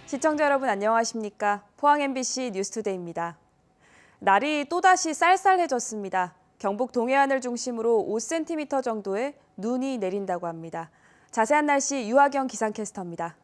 시청자 여러분 안녕하십니까? 포항 MBC 뉴스투데이입니다. 날이 또다시 쌀쌀해졌습니다. 경북 동해안을 중심으로 5cm 정도의 눈이 내린다고 합니다. 자세한 날씨 유하경 기상캐스터입니다.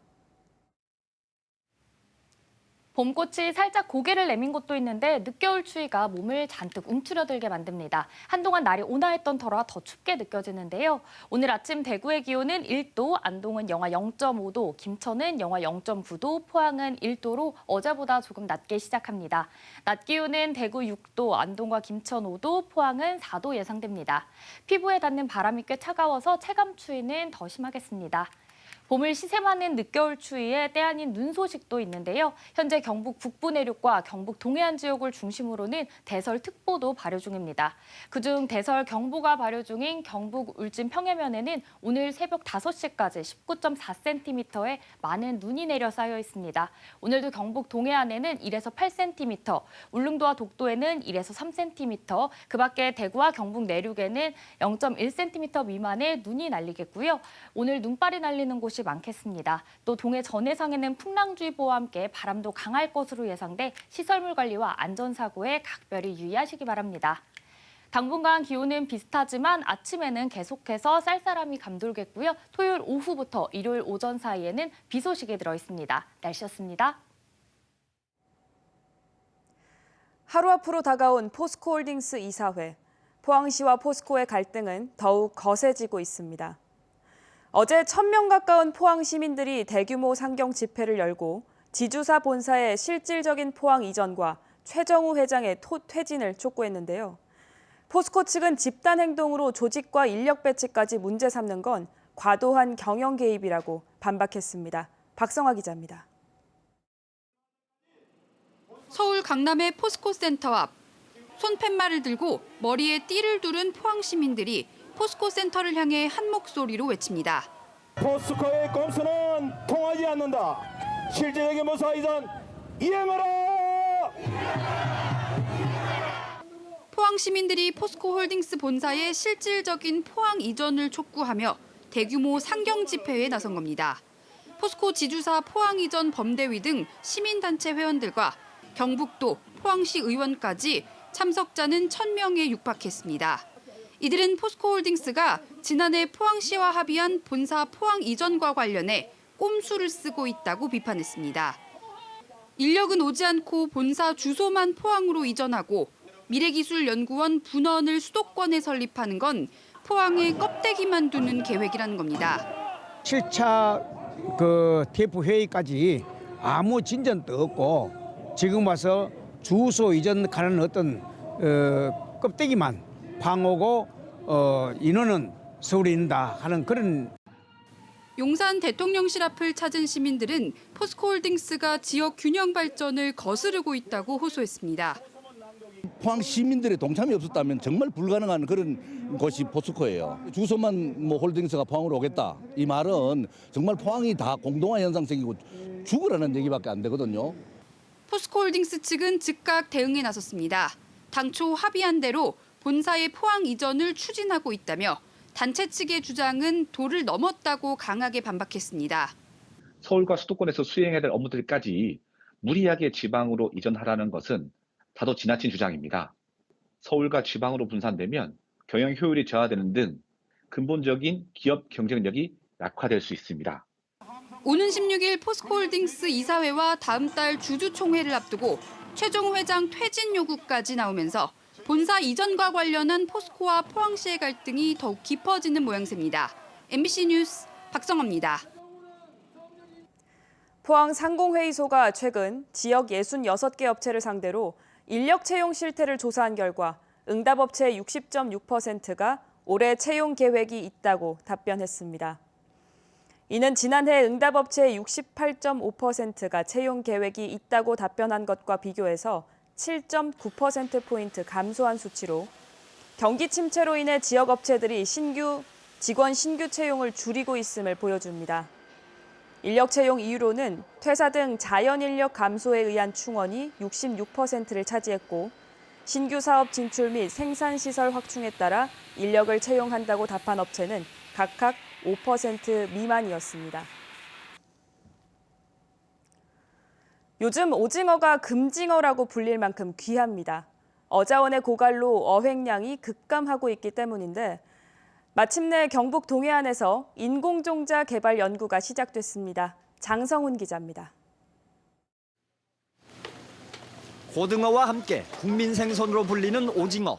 봄꽃이 살짝 고개를 내민 곳도 있는데 늦겨울 추위가 몸을 잔뜩 움츠러들게 만듭니다. 한동안 날이 온화했던 터라 더 춥게 느껴지는데요. 오늘 아침 대구의 기온은 1도, 안동은 영하 0.5도, 김천은 영하 0.9도, 포항은 1도로 어제보다 조금 낮게 시작합니다. 낮 기온은 대구 6도, 안동과 김천 5도, 포항은 4도 예상됩니다. 피부에 닿는 바람이 꽤 차가워서 체감 추위는 더 심하겠습니다. 봄을 시샘하는 늦겨울 추위에 때 아닌 눈 소식도 있는데요. 현재 경북 북부 내륙과 경북 동해안 지역을 중심으로는 대설특보도 발효 중입니다. 그중 대설 경보가 발효 중인 경북 울진 평해면에는 오늘 새벽 5시까지 19.4cm의 많은 눈이 내려 쌓여 있습니다. 오늘도 경북 동해안에는 1에서 8cm, 울릉도와 독도에는 1에서 3cm, 그 밖에 대구와 경북 내륙에는 0.1cm 미만의 눈이 날리겠고요. 오늘 눈발이 날리는 곳이 많겠습니다. 또 동해 전해상에는 풍랑주의보와 함께 바람도 강할 것으로 예상돼 시설물 관리와 안전사고에 각별히 유의하시기 바랍니다. 당분간 기온은 비슷하지만 아침에는 계속해서 쌀쌀함이 감돌겠고요. 토요일 오후부터 일요일 오전 사이에는 비 소식이 들어있습니다. 날씨였습니다. 하루 앞으로 다가온 포스코홀딩스 이사회. 포항시와 포스코의 갈등은 더욱 거세지고 있습니다. 어제 1,000명 가까운 포항 시민들이 대규모 상경 집회를 열고 지주사 본사의 실질적인 포항 이전과 최정우 회장의 퇴진을 촉구했는데요. 포스코 측은 집단 행동으로 조직과 인력 배치까지 문제 삼는 건 과도한 경영 개입이라고 반박했습니다. 박성화 기자입니다. 서울 강남의 포스코 센터 앞, 손팻말을 들고 머리에 띠를 두른 포항 시민들이 포스코 센터를 향해 한 목소리로 외칩니다. 포스코의 꼼수는 통하지 않는다. 실질적인 모사 이전 이행하라! 포항 시민들이 포스코 홀딩스 본사의 실질적인 포항 이전을 촉구하며 대규모 상경 집회에 나선 겁니다. 포스코 지주사 포항 이전 범대위 등 시민단체 회원들과 경북도, 포항시 의원까지 참석자는 1,000명에 육박했습니다. 이들은 포스코홀딩스가 지난해 포항시와 합의한 본사 포항 이전과 관련해 꼼수를 쓰고 있다고 비판했습니다. 인력은 오지 않고 본사 주소만 포항으로 이전하고 미래기술연구원 분원을 수도권에 설립하는 건 포항에 껍데기만 두는 계획이라는 겁니다. 7차 TF 회의까지 아무 진전도 없고 지금 와서 주소 이전 가는 어떤 껍데기만 방어고 인원은 서울에 있는다 하는 그런. 용산 대통령실 앞을 찾은 시민들은 포스코홀딩스가 지역 균형 발전을 거스르고 있다고 호소했습니다. 포항 시민들의 동참이 없었다면 정말 불가능한 그런 곳이 포스코예요. 주소만 홀딩스가 포항으로 오겠다. 이 말은 정말 포항이 다 공동화 현상 생기고 죽으라는 얘기밖에 안 되거든요. 포스코홀딩스 측은 즉각 대응에 나섰습니다. 당초 합의한 대로 본사의 포항 이전을 추진하고 있다며 단체 측의 주장은 도를 넘었다고 강하게 반박했습니다. 서울과 수도권에서 수행해야 될 업무들까지 무리하게 지방으로 이전하라는 것은 다소 지나친 주장입니다. 서울과 지방으로 분산되면 경영 효율이 저하되는 등 근본적인 기업 경쟁력이 약화될 수 있습니다. 오는 16일 포스코홀딩스 이사회와 다음 달 주주총회를 앞두고 최정우 회장 퇴진 요구까지 나오면서 본사 이전과 관련한 포스코와 포항시의 갈등이 더욱 깊어지는 모양새입니다. MBC 뉴스 박성화입니다. 포항 상공회의소가 최근 지역 66개 업체를 상대로 인력 채용 실태를 조사한 결과 응답업체 60.6%가 올해 채용 계획이 있다고 답변했습니다. 이는 지난해 응답업체의 68.5%가 채용 계획이 있다고 답변한 것과 비교해서 7.9%포인트 감소한 수치로 경기 침체로 인해 지역 업체들이 직원 신규 채용을 줄이고 있음을 보여줍니다. 인력 채용 이유로는 퇴사 등 자연 인력 감소에 의한 충원이 66%를 차지했고 신규 사업 진출 및 생산 시설 확충에 따라 인력을 채용한다고 답한 업체는 각각 5% 미만이었습니다. 요즘 오징어가 금징어라고 불릴 만큼 귀합니다. 어자원의 고갈로 어획량이 급감하고 있기 때문인데 마침내 경북 동해안에서 인공종자 개발 연구가 시작됐습니다. 장성훈 기자입니다. 고등어와 함께 국민 생선으로 불리는 오징어.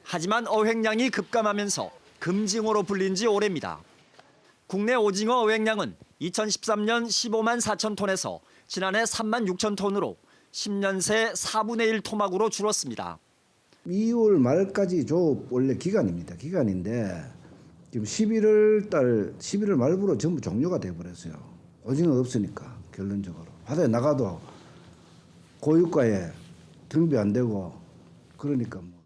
하지만 어획량이 급감하면서 금징어로 불린 지 오래입니다. 국내 오징어 어획량은 2013년 15만 4천 톤에서 지난해 3만 6천 톤으로 10년 새 4분의 1 토막으로 줄었습니다. 2월 말까지 원래 기간입니다. 기간인데 지금 11월 말부로 전부 종료가 돼버렸어요. 오징어 없으니까 결론적으로 바다에 나가도 고유가에 등비 안 되고 그러니까 뭐.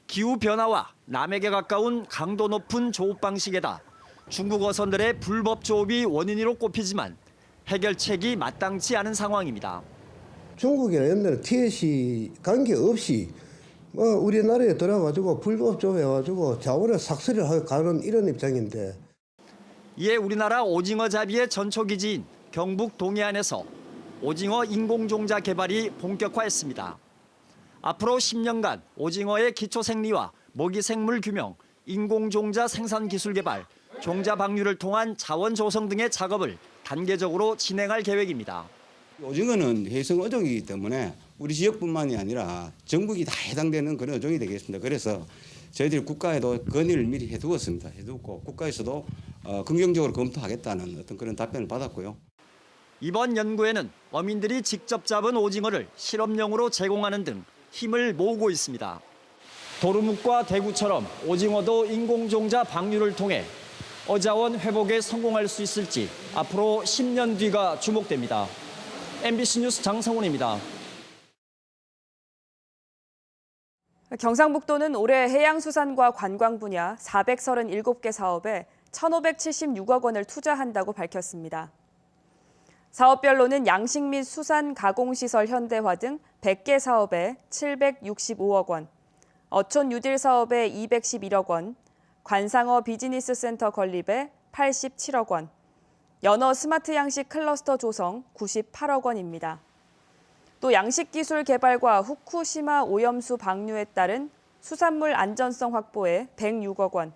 기후 변화와 남에게 가까운 강도 높은 조업 방식에다 중국 어선들의 불법 조업이 원인으로 꼽히지만 해결책이 마땅치 않은 상황입니다. 중국이나 옛날에 TSC 관계없이 우리나라에 들어가지고 불법 조업해가지고 자원의 삭스를 하고 가는 이런 입장인데 이에 우리나라 오징어 잡이의 전초기지인 경북 동해안에서 오징어 인공종자 개발이 본격화했습니다. 앞으로 10년간 오징어의 기초 생리와 먹이 생물 규명, 인공종자 생산 기술 개발, 종자 방류를 통한 자원 조성 등의 작업을 단계적으로 진행할 계획입니다. 오징어는 해성 어종이기 때문에 우리 지역뿐만이 아니라 전국이 다 해당되는 그런 어종이 되겠습니다. 그래서 저희들이 국가에도 건의를 미리 해두었습니다. 해두고 국가에서도 긍정적으로 검토하겠다는 어떤 그런 답변을 받았고요. 이번 연구에는 어민들이 직접 잡은 오징어를 실험용으로 제공하는 등 힘을 모으고 있습니다. 도루묵과 대구처럼 오징어도 인공종자 방류를 통해 어자원 회복에 성공할 수 있을지 앞으로 10년 뒤가 주목됩니다. MBC 뉴스 장성훈입니다. 경상북도는 올해 해양수산과 관광 분야 437개 사업에 1,576억 원을 투자한다고 밝혔습니다. 사업별로는 양식 및 수산 가공시설 현대화 등 100개 사업에 765억 원, 어촌 뉴딜 사업에 211억 원, 관상어 비즈니스 센터 건립에 87억 원, 연어 스마트 양식 클러스터 조성 98억 원입니다. 또 양식 기술 개발과 후쿠시마 오염수 방류에 따른 수산물 안전성 확보에 106억 원,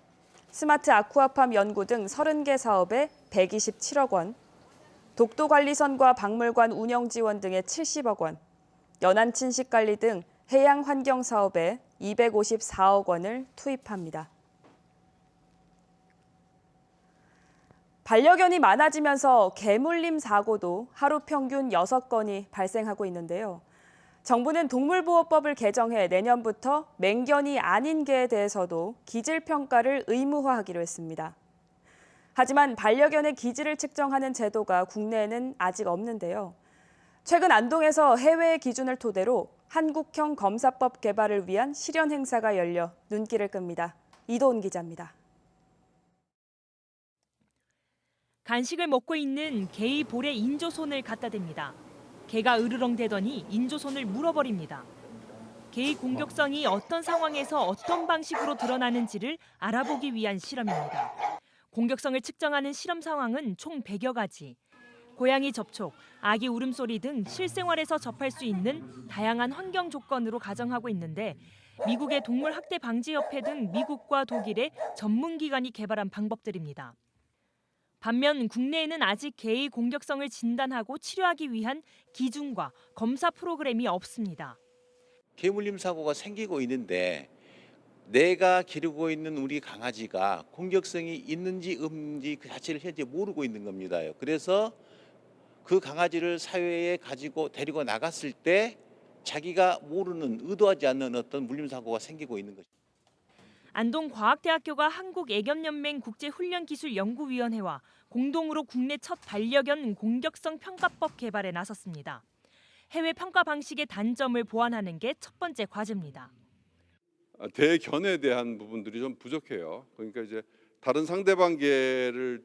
스마트 아쿠아팜 연구 등 30개 사업에 127억 원, 독도관리선과 박물관 운영 지원 등에 70억 원, 연안 친식관리 등 해양 환경 사업에 254억 원을 투입합니다. 반려견이 많아지면서 개물림 사고도 하루 평균 6건이 발생하고 있는데요. 정부는 동물보호법을 개정해 내년부터 맹견이 아닌 개에 대해서도 기질평가를 의무화하기로 했습니다. 하지만 반려견의 기질을 측정하는 제도가 국내에는 아직 없는데요. 최근 안동에서 해외의 기준을 토대로 한국형 검사법 개발을 위한 실현 행사가 열려 눈길을 끕니다. 이도훈 기자입니다. 간식을 먹고 있는 개의 볼에 인조손을 갖다 댑니다. 개가 으르렁대더니 인조손을 물어버립니다. 개의 공격성이 어떤 상황에서 어떤 방식으로 드러나는지를 알아보기 위한 실험입니다. 공격성을 측정하는 실험 상황은 총 100여 가지. 고양이 접촉, 아기 울음소리 등 실생활에서 접할 수 있는 다양한 환경 조건으로 가정하고 있는데 미국의 동물학대방지협회 등 미국과 독일의 전문기관이 개발한 방법들입니다. 반면 국내에는 아직 개의 공격성을 진단하고 치료하기 위한 기준과 검사 프로그램이 없습니다. 개물림 사고가 생기고 있는데 내가 기르고 있는 우리 강아지가 공격성이 있는지 없는지 그 자체를 현재 모르고 있는 겁니다. 그래서 그 강아지를 사회에 가지고 데리고 나갔을 때 자기가 모르는 의도하지 않는 어떤 물림 사고가 생기고 있는 것입니다. 안동과학대학교가 한국애견연맹 국제훈련기술연구위원회와 공동으로 국내 첫 반려견 공격성 평가법 개발에 나섰습니다. 해외 평가 방식의 단점을 보완하는 게 첫 번째 과제입니다. 대견에 대한 부분들이 좀 부족해요. 그러니까 이제 다른 상대방 개를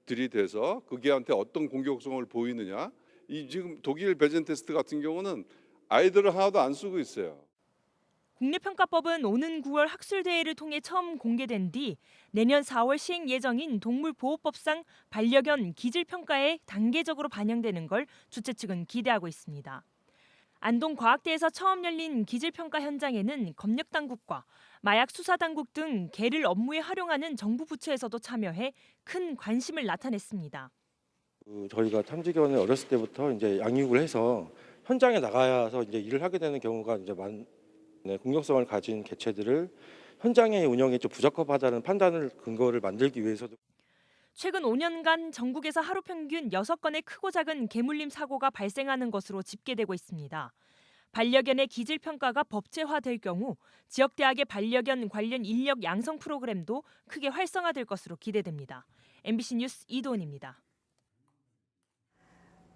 들이대서 그 개한테 어떤 공격성을 보이느냐. 이 지금 독일 배젠 테스트 같은 경우는 아이들을 하나도 안 쓰고 있어요. 국내평가법은 오는 9월 학술대회를 통해 처음 공개된 뒤 내년 4월 시행 예정인 동물보호법상 반려견 기질평가에 단계적으로 반영되는 걸 주최 측은 기대하고 있습니다. 안동과학대에서 처음 열린 기질평가 현장에는 검역당국과 마약수사당국 등 개를 업무에 활용하는 정부 부처에서도 참여해 큰 관심을 나타냈습니다. 저희가 탐지견을 어렸을 때부터 이제 양육을 해서 현장에 나가서 이제 일을 하게 되는 경우가 이제 공격성을 가진 개체들을 현장의 운영에 좀 부적합하다는 판단을 근거를 만들기 위해서도 최근 5년간 전국에서 하루 평균 6건의 크고 작은 개물림 사고가 발생하는 것으로 집계되고 있습니다. 반려견의 기질평가가 법제화될 경우 지역대학의 반려견 관련 인력 양성 프로그램도 크게 활성화될 것으로 기대됩니다. MBC 뉴스 이도은입니다.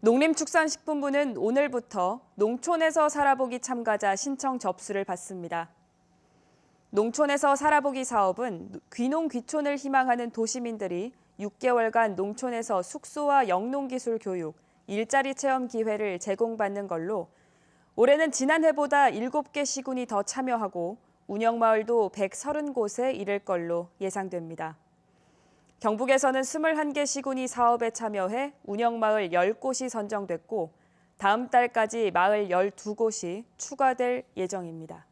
농림축산식품부는 오늘부터 농촌에서 살아보기 참가자 신청 접수를 받습니다. 농촌에서 살아보기 사업은 귀농 귀촌을 희망하는 도시민들이 6개월간 농촌에서 숙소와 영농기술 교육, 일자리 체험 기회를 제공받는 걸로 올해는 지난해보다 7개 시군이 더 참여하고 운영마을도 130곳에 이를 걸로 예상됩니다. 경북에서는 21개 시군이 사업에 참여해 운영마을 10곳이 선정됐고 다음 달까지 마을 12곳이 추가될 예정입니다.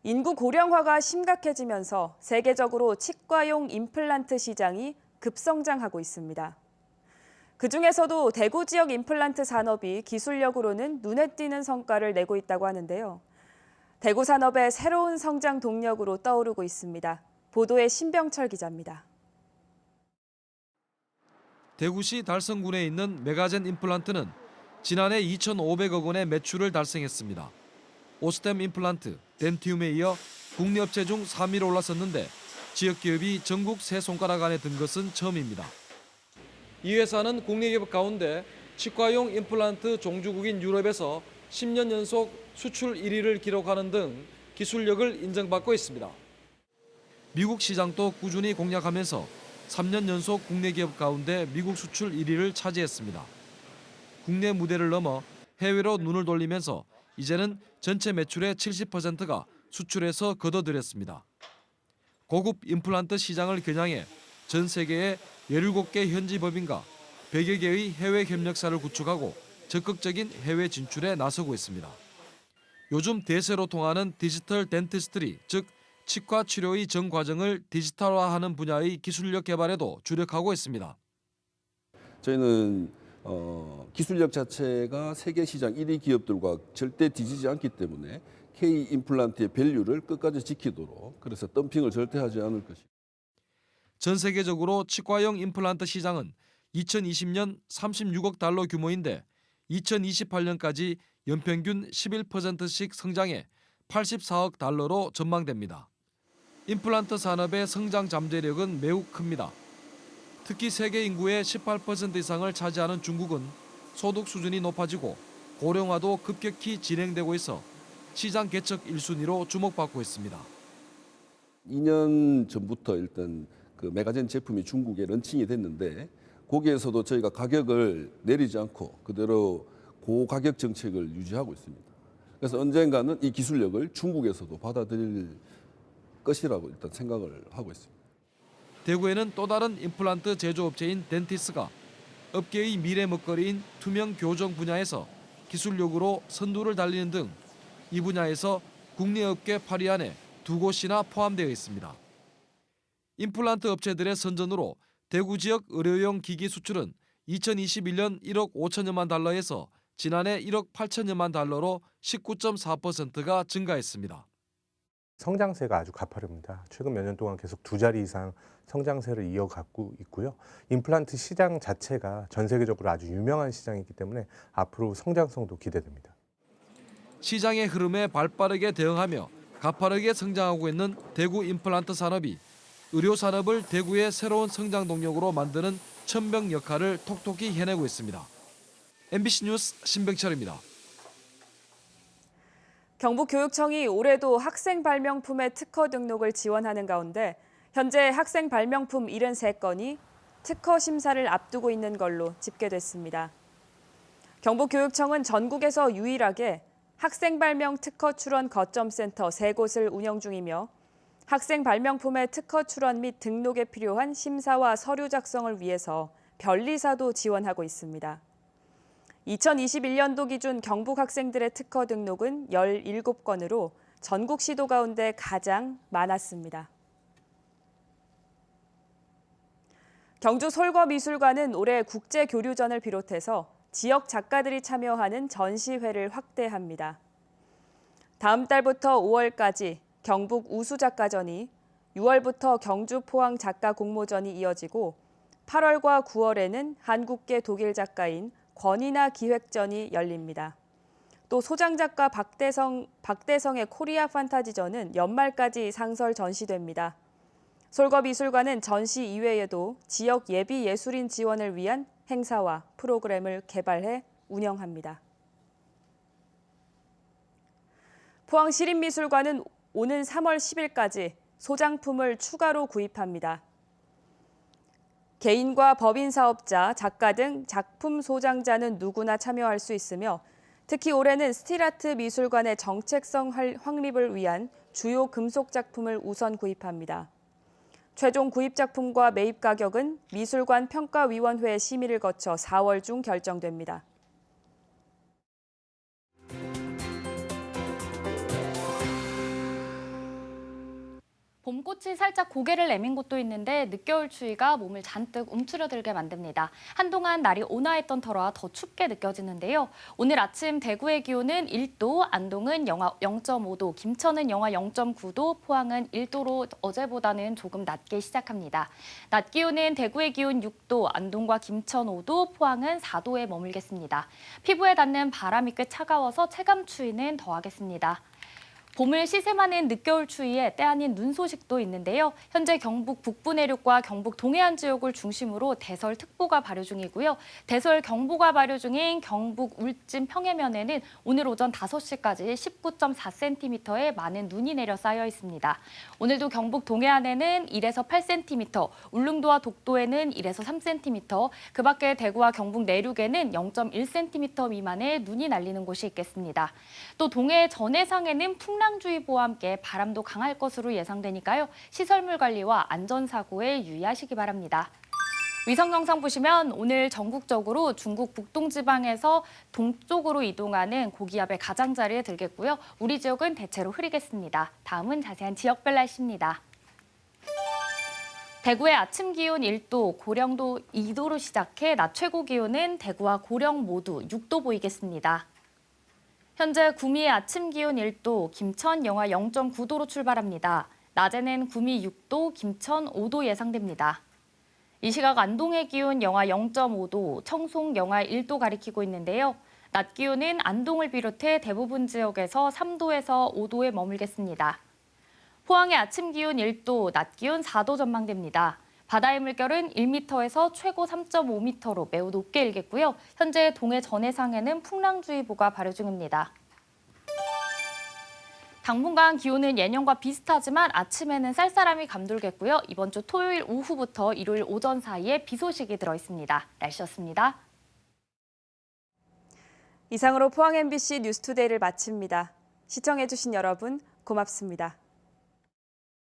인구 고령화가 심각해지면서 세계적으로 치과용 임플란트 시장이 급성장하고 있습니다. 그중에서도 대구 지역 임플란트 산업이 기술력으로는 눈에 띄는 성과를 내고 있다고 하는데요. 대구 산업의 새로운 성장 동력으로 떠오르고 있습니다. 보도에 신병철 기자입니다. 대구시 달성군에 있는 메가젠 임플란트는 지난해 2,500억 원의 매출을 달성했습니다. 오스템 임플란트, 덴티움에 이어 국내 업체 중 3위로 올랐었는데 지역 기업이 전국 세 손가락 안에 든 것은 처음입니다. 이 회사는 국내 기업 가운데 치과용 임플란트 종주국인 유럽에서 10년 연속 수출 1위를 기록하는 등 기술력을 인정받고 있습니다. 미국 시장도 꾸준히 공략하면서 3년 연속 국내 기업 가운데 미국 수출 1위를 차지했습니다. 국내 무대를 넘어 해외로 눈을 돌리면서 이제는 전체 매출의 70%가 수출에서 거둬들였습니다. 고급 임플란트 시장을 겨냥해 전 세계에 17개 현지 법인과 100여 개의 해외 협력사를 구축하고 적극적인 해외 진출에 나서고 있습니다. 요즘 대세로 통하는 디지털 덴티스트리, 즉 치과 치료의 전 과정을 디지털화하는 분야의 기술력 개발에도 주력하고 있습니다. 저희는 기술력 자체가 세계 시장 1위 기업들과 절대 뒤지지 않기 때문에 K 임플란트의 밸류를 끝까지 지키도록 그래서 덤핑을 절대 하지 않을 것입니다. 전 세계적으로 치과용 임플란트 시장은 2020년 36억 달러 규모인데 2028년까지 연평균 11%씩 성장해 84억 달러로 전망됩니다. 임플란트 산업의 성장 잠재력은 매우 큽니다. 특히 세계 인구의 18% 이상을 차지하는 중국은 소득 수준이 높아지고 고령화도 급격히 진행되고 있어 시장 개척 1순위로 주목받고 있습니다. 2년 전부터 일단 그 메가젠 제품이 중국에 런칭이 됐는데 거기에서도 저희가 가격을 내리지 않고 그대로 고가격 정책을 유지하고 있습니다. 그래서 언젠가는 이 기술력을 중국에서도 받아들일 것이라고 일단 생각을 하고 있습니다. 대구에는 또 다른 임플란트 제조업체인 덴티스가 업계의 미래 먹거리인 투명 교정 분야에서 기술력으로 선두를 달리는 등 이 분야에서 국내 업계 8위 안에 2곳이나 포함되어 있습니다. 임플란트 업체들의 선전으로 대구 지역 의료용 기기 수출은 2021년 1억 5천여만 달러에서 지난해 1억 8천여만 달러로 19.4%가 증가했습니다. 성장세가 아주 가파릅니다. 최근 몇 년 동안 계속 2자리 이상 성장세를 이어가고 있고요. 임플란트 시장 자체가 전 세계적으로 아주 유명한 시장이기 때문에 앞으로 성장성도 기대됩니다. 시장의 흐름에 발빠르게 대응하며 가파르게 성장하고 있는 대구 임플란트 산업이 의료 산업을 대구의 새로운 성장 동력으로 만드는 천병 역할을 톡톡히 해내고 있습니다. MBC 뉴스 신병철입니다. 경북교육청이 올해도 학생 발명품의 특허 등록을 지원하는 가운데 현재 학생 발명품 73건이 특허 심사를 앞두고 있는 걸로 집계됐습니다. 경북교육청은 전국에서 유일하게 학생 발명 특허 출원 거점센터 3곳을 운영 중이며 학생 발명품의 특허 출원 및 등록에 필요한 심사와 서류 작성을 위해서 변리사도 지원하고 있습니다. 2021년도 기준 경북 학생들의 특허 등록은 17건으로 전국 시도 가운데 가장 많았습니다. 경주 솔거미술관은 올해 국제교류전을 비롯해서 지역 작가들이 참여하는 전시회를 확대합니다. 다음 달부터 5월까지 경북 우수작가전이, 6월부터 경주 포항 작가 공모전이 이어지고 8월과 9월에는 한국계 독일 작가인 권이나 기획전이 열립니다. 또 소장 작가 박대성의 코리아 판타지전은 연말까지 상설 전시됩니다. 솔거미술관은 전시 이외에도 지역 예비 예술인 지원을 위한 행사와 프로그램을 개발해 운영합니다. 포항시립미술관은 오는 3월 10일까지 소장품을 추가로 구입합니다. 개인과 법인 사업자, 작가 등 작품 소장자는 누구나 참여할 수 있으며 특히 올해는 스틸아트 미술관의 정책성 확립을 위한 주요 금속 작품을 우선 구입합니다. 최종 구입 작품과 매입 가격은 미술관 평가위원회 심의를 거쳐 4월 중 결정됩니다. 봄꽃이 살짝 고개를 내민 곳도 있는데 늦겨울 추위가 몸을 잔뜩 움츠러들게 만듭니다. 한동안 날이 온화했던 터라 더 춥게 느껴지는데요. 오늘 아침 대구의 기온은 1도, 안동은 영하 0.5도, 김천은 영하 0.9도, 포항은 1도로 어제보다는 조금 낮게 시작합니다. 낮 기온은 대구의 기온 6도, 안동과 김천 5도, 포항은 4도에 머물겠습니다. 피부에 닿는 바람이 꽤 차가워서 체감 추위는 더하겠습니다. 봄을 시샘하는 늦겨울 추위에 때 아닌 눈 소식도 있는데요. 현재 경북 북부 내륙과 경북 동해안 지역을 중심으로 대설특보가 발효 중이고요. 대설경보가 발효 중인 경북 울진 평해면에는 오늘 오전 5시까지 19.4cm의 많은 눈이 내려 쌓여 있습니다. 오늘도 경북 동해안에는 1에서 8cm, 울릉도와 독도에는 1에서 3cm, 그 밖에 대구와 경북 내륙에는 0.1cm 미만의 눈이 날리는 곳이 있겠습니다. 또 동해 전해상에는 풍랑주의보와 함께 바람도 강할 것으로 예상되니까요. 시설물 관리와 안전사고에 유의하시기 바랍니다. 위성 영상 보시면 오늘 전국적으로 중국 북동지방에서 동쪽으로 이동하는 고기압의 가장자리에 들겠고요. 우리 지역은 대체로 흐리겠습니다. 다음은 자세한 지역별 날씨입니다. 대구의 아침 기온 1도, 고령도 2도로 시작해 낮 최고 기온은 대구와 고령 모두 6도 보이겠습니다. 현재 구미의 아침 기온 1도, 김천 영하 0.9도로 출발합니다. 낮에는 구미 6도, 김천 5도 예상됩니다. 이 시각 안동의 기온 영하 0.5도, 청송 영하 1도 가리키고 있는데요. 낮 기온은 안동을 비롯해 대부분 지역에서 3도에서 5도에 머물겠습니다. 포항의 아침 기온 1도, 낮 기온 4도 전망됩니다. 바다의 물결은 1m에서 최고 3.5m로 매우 높게 일겠고요. 현재 동해 전해상에는 풍랑주의보가 발효 중입니다. 당분간 기온은 예년과 비슷하지만 아침에는 쌀쌀함이 감돌겠고요. 이번 주 토요일 오후부터 일요일 오전 사이에 비 소식이 들어있습니다. 날씨였습니다. 이상으로 포항 MBC 뉴스투데이를 마칩니다. 시청해주신 여러분 고맙습니다.